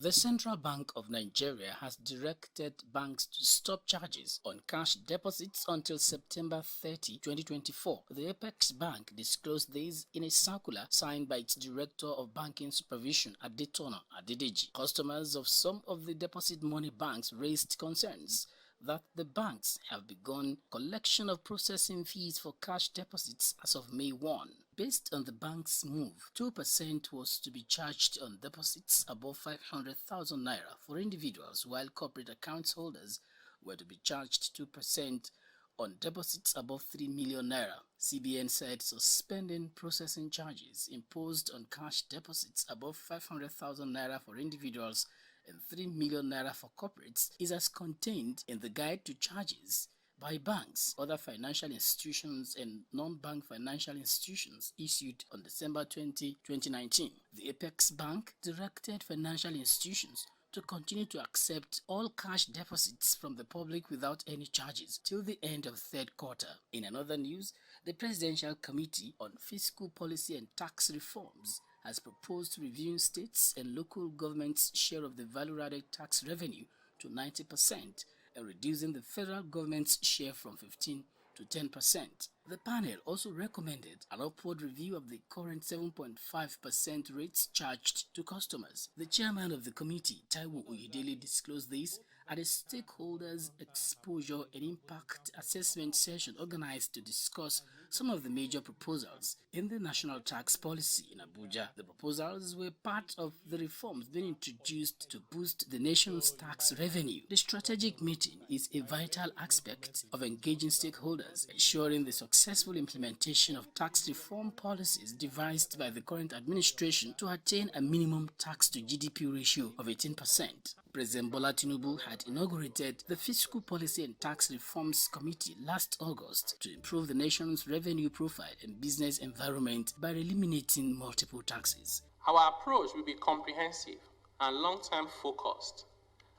The Central Bank of Nigeria has directed banks to stop charges on cash deposits until September 30, 2024. The Apex Bank disclosed this in a circular signed by its Director of Banking Supervision, Adetona Adedeji. Customers of some of the deposit money banks raised concerns that the banks have begun collection of processing fees for cash deposits as of May 1. Based on the bank's move, 2% was to be charged on deposits above 500,000 naira for individuals, while corporate account holders were to be charged 2% on deposits above 3 million naira. CBN said suspending processing charges imposed on cash deposits above 500,000 naira for individuals and 3 million naira for corporates is as contained in the Guide to Charges by Banks, Other Financial Institutions and Non-Bank Financial Institutions issued on December 20, 2019. The Apex Bank directed financial institutions to continue to accept all cash deposits from the public without any charges till the end of third quarter. In another news, the Presidential Committee on Fiscal Policy and Tax Reforms has proposed reviewing states and local governments' share of the value-added tax revenue to 90% and reducing the federal government's share from 15% to 10%. The panel also recommended an upward review of the current 7.5% rates charged to customers. The chairman of the committee, Taiwo Oyedele, disclosed this at a stakeholders' exposure and impact assessment session organized to discuss some of the major proposals in the national tax policy in Abuja. The proposals were part of the reforms being introduced to boost the nation's tax revenue. The strategic meeting is a vital aspect of engaging stakeholders, ensuring the successful implementation of tax reform policies devised by the current administration to attain a minimum tax to GDP ratio of 18%. President Bola Tinubu had inaugurated the Fiscal Policy and Tax Reforms Committee last August to improve the nation's revenue profile and business environment by eliminating multiple taxes. Our approach will be comprehensive and long-term focused,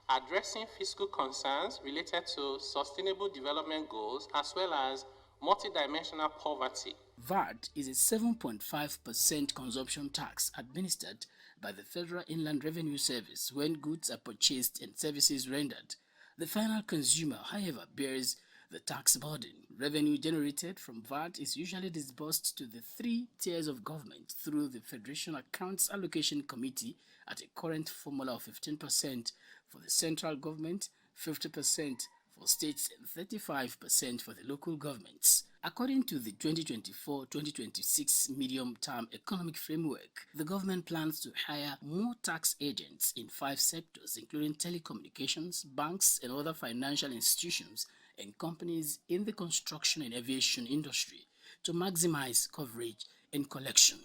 addressing fiscal concerns related to sustainable development goals as well as multidimensional poverty. VAT is a 7.5% consumption tax administered by the Federal Inland Revenue Service when goods are purchased and services rendered. The final consumer, however, bears the tax burden. Revenue generated from VAT is usually disbursed to the three tiers of government through the Federation Accounts Allocation Committee at a current formula of 15% for the central government, 50% for states and 35% for the local governments. According to the 2024-2026 medium-term economic framework, the government plans to hire more tax agents in 5 sectors, including telecommunications, banks, and other financial institutions and companies in the construction and aviation industry, to maximize coverage and collection.